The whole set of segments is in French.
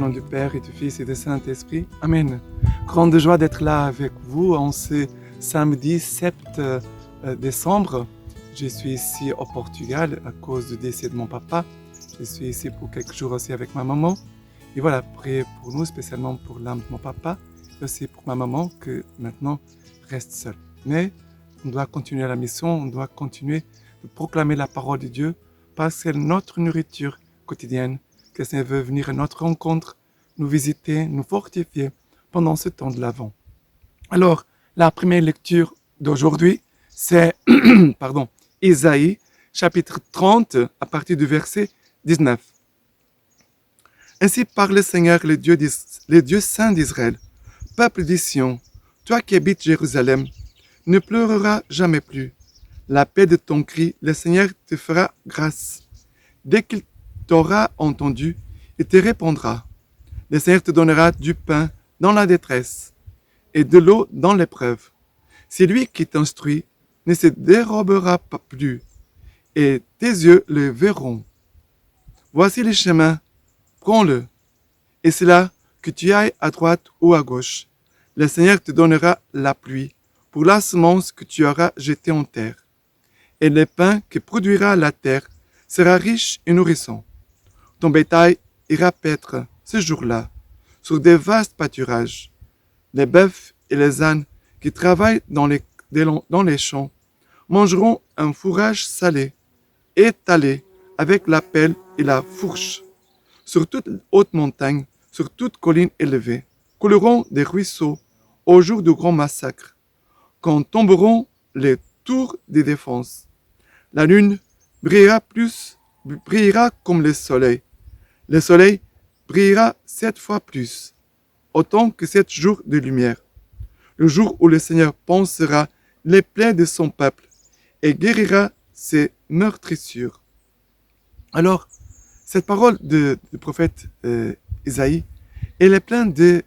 nom du Père et du Fils et du Saint-Esprit. Amen. Grande joie d'être là avec vous en ce samedi 7 décembre. Je suis ici au Portugal à cause du décès de mon papa. Je suis ici pour quelques jours aussi avec ma maman. Et voilà, priez pour nous, spécialement pour l'âme de mon papa, et aussi pour ma maman qui maintenant reste seule. Mais on doit continuer la mission, on doit continuer de proclamer la parole de Dieu parce que c'est notre nourriture quotidienne, que le Seigneur veut venir à notre rencontre, nous visiter, nous fortifier pendant ce temps de l'Avent. Alors, la première lecture d'aujourd'hui, c'est Isaïe, chapitre 30, à partir du verset 19. Ainsi parle le Seigneur, le Dieu saint d'Israël. Peuple de Sion, toi qui habites Jérusalem, ne pleureras jamais plus. La paix de ton cri, le Seigneur te fera grâce. Dès qu'il t'aura entendu, il te répondra. Le Seigneur te donnera du pain dans la détresse et de l'eau dans l'épreuve. C'est lui qui t'instruit, ne se dérobera pas plus, et tes yeux le verront. Voici le chemin, prends-le, et c'est là que tu ailles à droite ou à gauche. Le Seigneur te donnera la pluie pour la semence que tu auras jetée en terre, et le pain que produira la terre sera riche et nourrissant. Ton bétail ira paître ce jour-là sur des vastes pâturages. Les bœufs et les ânes qui travaillent dans les champs mangeront un fourrage salé, étalé avec la pelle et la fourche. Sur toute haute montagne, sur toute colline élevée, couleront des ruisseaux au jour du grand massacre, quand tomberont les tours des défenses. La lune brillera comme le soleil. Le soleil brillera 7 fois plus, autant que 7 jours de lumière. Le jour où le Seigneur pansera les plaies de son peuple et guérira ses meurtrissures. Alors, cette parole du prophète Isaïe, elle est pleine de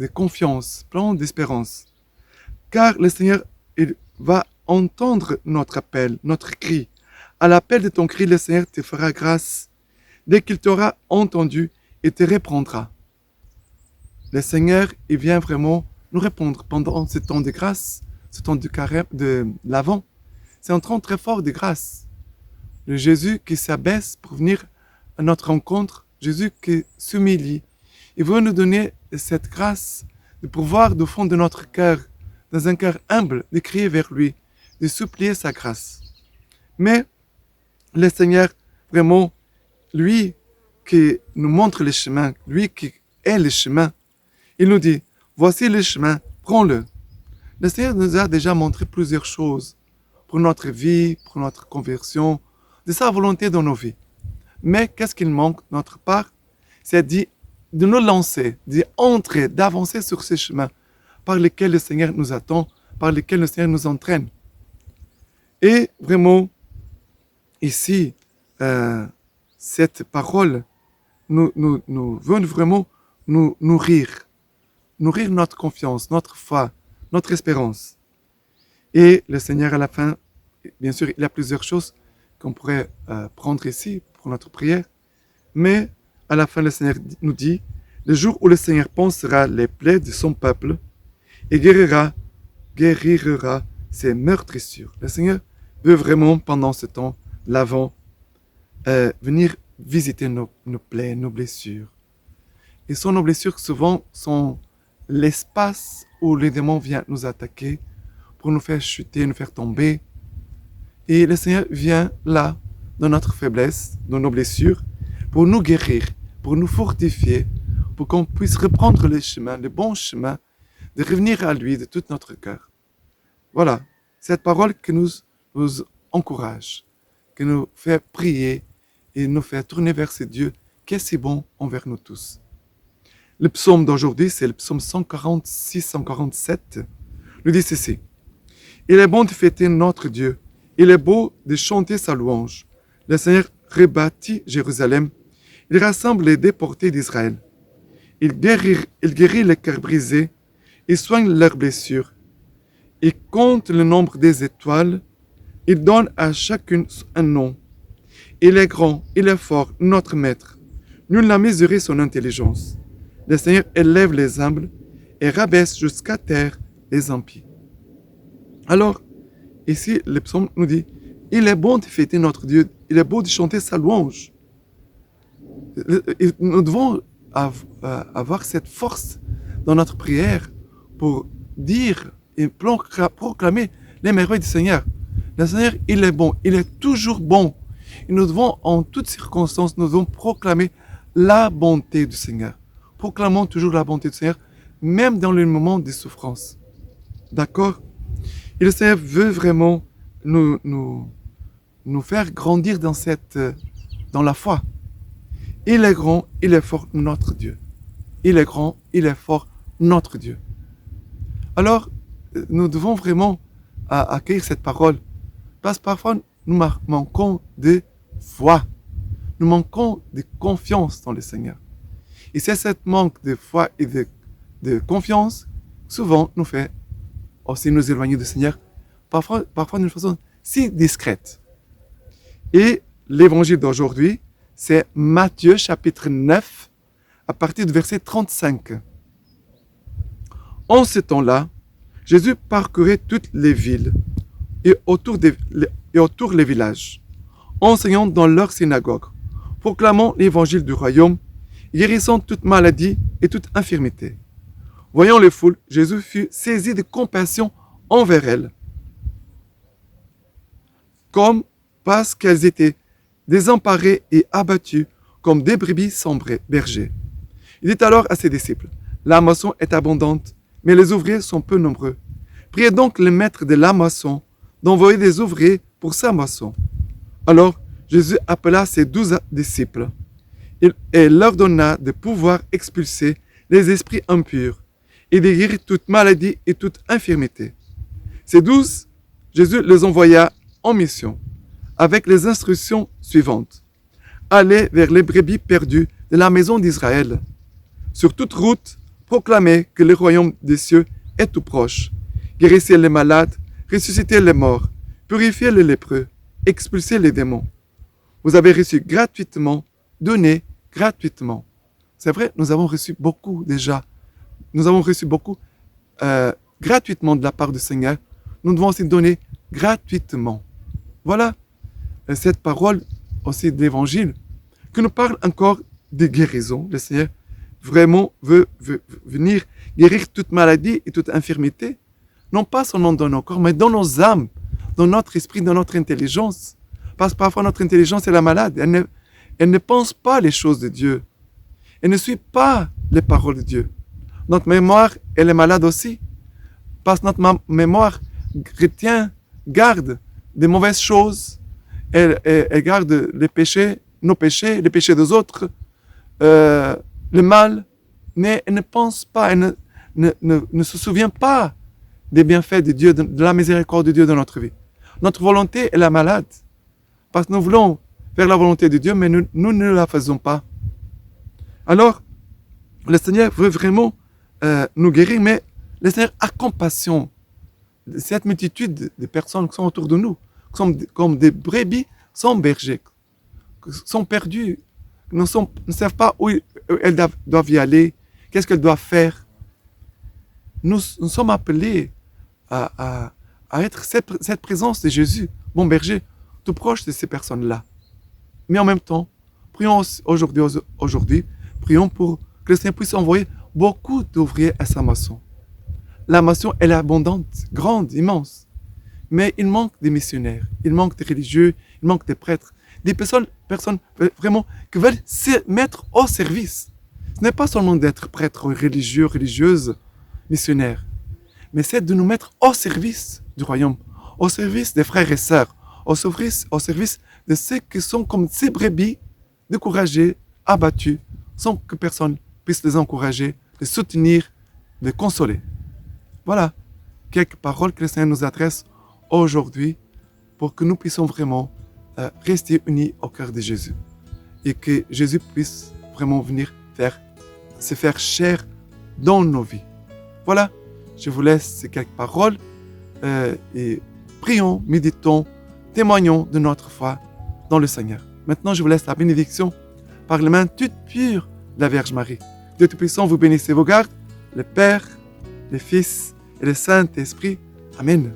confiance, pleine d'espérance. Car le Seigneur, il va entendre notre appel, notre cri. À l'appel de ton cri, le Seigneur te fera grâce. Dès qu'il t'aura entendu, il te répondra. Le Seigneur, il vient vraiment nous répondre pendant ce temps de grâce, ce temps de l'Avent. C'est un temps très fort de grâce. Le Jésus qui s'abaisse pour venir à notre rencontre, Jésus qui s'humilie. Il veut nous donner cette grâce de pouvoir, du fond de notre cœur, dans un cœur humble, de crier vers lui, de supplier sa grâce. Mais le Seigneur, vraiment, lui qui nous montre le chemin, lui qui est le chemin, il nous dit, voici le chemin, prends-le. Le Seigneur nous a déjà montré plusieurs choses pour notre vie, pour notre conversion, de sa volonté dans nos vies. Mais qu'est-ce qu'il manque de notre part? C'est de nous lancer, d'entrer, d'avancer sur ce chemin par lequel le Seigneur nous attend, par lequel le Seigneur nous entraîne. Et vraiment, ici, cette parole nous veut vraiment nous nourrir notre confiance, notre foi, notre espérance. Et le Seigneur, à la fin, bien sûr, il y a plusieurs choses qu'on pourrait prendre ici pour notre prière, mais à la fin, le Seigneur nous dit, le jour où le Seigneur pansera les plaies de son peuple et guérira ses meurtrissures. Le Seigneur veut vraiment, pendant ce temps, l'Avent, venir visiter nos plaies, nos blessures. Et nos blessures, souvent, sont l'espace où les démons viennent nous attaquer pour nous faire chuter, nous faire tomber. Et le Seigneur vient là, dans notre faiblesse, dans nos blessures, pour nous guérir, pour nous fortifier, pour qu'on puisse reprendre le chemin, le bon chemin, de revenir à lui de tout notre cœur. Voilà, cette parole qui nous encourage, qui nous fait prier et nous fait tourner vers ce Dieu qui est si bon envers nous tous. Le psaume d'aujourd'hui, c'est le psaume 146-147, nous dit ceci. Il est bon de fêter notre Dieu, il est beau de chanter sa louange. Le Seigneur rebâtit Jérusalem, il rassemble les déportés d'Israël. Il guérit les cœurs brisés, il soigne leurs blessures. Il compte le nombre des étoiles, il donne à chacune un nom. Il est grand, il est fort, notre maître. Nul n'a mesuré son intelligence. Le Seigneur élève les humbles et rabaisse jusqu'à terre les impies. Alors, ici, le psaume nous dit, il est bon de fêter notre Dieu, il est beau de chanter sa louange. Nous devons avoir cette force dans notre prière pour dire et proclamer les merveilles du Seigneur. Le Seigneur, il est bon, il est toujours bon. Et nous devons, en toutes circonstances, nous devons proclamer la bonté du Seigneur. Proclamons toujours la bonté du Seigneur, même dans les moments de souffrance. D'accord? Et le Seigneur veut vraiment nous faire grandir dans la foi. Il est grand, il est fort, notre Dieu. Il est grand, il est fort, notre Dieu. Alors, nous devons vraiment accueillir cette parole. Parce que parfois, nous manquons de foi. Nous manquons de confiance dans le Seigneur. Et c'est ce manque de foi et de confiance, souvent, nous fait aussi nous éloigner du Seigneur. Parfois d'une façon si discrète. Et l'évangile d'aujourd'hui, c'est Matthieu chapitre 9, à partir du verset 35. En ce temps-là, Jésus parcourait toutes les villes et autour les villages, enseignant dans leurs synagogues, proclamant l'évangile du royaume, guérissant toute maladie et toute infirmité. Voyant les foules, Jésus fut saisi de compassion envers elles, comme parce qu'elles étaient désemparées et abattues comme des brebis sans berger. Il dit alors à ses disciples, la moisson est abondante, mais les ouvriers sont peu nombreux. Priez donc le maître de la moisson d'envoyer des ouvriers pour sa moisson. Alors Jésus appela ses 12 disciples et leur donna de pouvoir expulser les esprits impurs et de guérir toute maladie et toute infirmité. Ces 12, Jésus les envoya en mission avec les instructions suivantes. Allez vers les brebis perdues de la maison d'Israël. Sur toute route, proclamez que le royaume des cieux est tout proche. Guérissez les malades, ressuscitez les morts, purifiez les lépreux, expulsez les démons. Vous avez reçu gratuitement, donnez gratuitement. C'est vrai, nous avons reçu beaucoup déjà. Nous avons reçu beaucoup gratuitement de la part du Seigneur. Nous devons aussi donner gratuitement. Voilà cette parole aussi de l'Évangile qui nous parle encore de guérison. Le Seigneur vraiment veut venir guérir toute maladie et toute infirmité, non pas seulement dans nos corps, mais dans nos âmes, dans notre esprit, dans notre intelligence. Parce que parfois notre intelligence est la malade. Elle ne pense pas les choses de Dieu. Elle ne suit pas les paroles de Dieu. Notre mémoire, elle est malade aussi. Parce que notre mémoire retient, garde des mauvaises choses. Elle garde les péchés, nos péchés, les péchés des autres, le mal. Mais elle ne pense pas, elle ne se souvient pas des bienfaits de Dieu, de la miséricorde de Dieu dans notre vie. Notre volonté, elle est malade. Parce que nous voulons faire la volonté de Dieu, mais nous ne la faisons pas. Alors, le Seigneur veut vraiment nous guérir, mais le Seigneur a compassion de cette multitude de personnes qui sont autour de nous, qui sont comme des brebis sans berger, qui sont perdues, ne savent pas où elles doivent y aller, qu'est-ce qu'elles doivent faire. Nous sommes appelés à être cette présence de Jésus, bon berger, tout proche de ces personnes-là. Mais en même temps, prions aujourd'hui, prions pour que le Seigneur puisse envoyer beaucoup d'ouvriers à sa moisson. La moisson, elle est abondante, grande, immense. Mais il manque des missionnaires, il manque des religieux, il manque des prêtres, des personnes vraiment qui veulent se mettre au service. Ce n'est pas seulement d'être prêtre, religieux, religieuse, missionnaire, mais c'est de nous mettre au service du royaume, au service des frères et sœurs, au service de ceux qui sont comme ces brebis, découragés, abattus, sans que personne puisse les encourager, les soutenir, les consoler. Voilà quelques paroles que le Seigneur nous adresse aujourd'hui pour que nous puissions vraiment rester unis au cœur de Jésus et que Jésus puisse vraiment venir se faire chair dans nos vies. Voilà, je vous laisse ces quelques paroles et prions, méditons, témoignons de notre foi dans le Seigneur. Maintenant, je vous laisse la bénédiction par les mains toutes pures de la Vierge Marie. Dieu Tout-Puissant vous bénisse et vous garde, le Père, le Fils et le Saint-Esprit. Amen.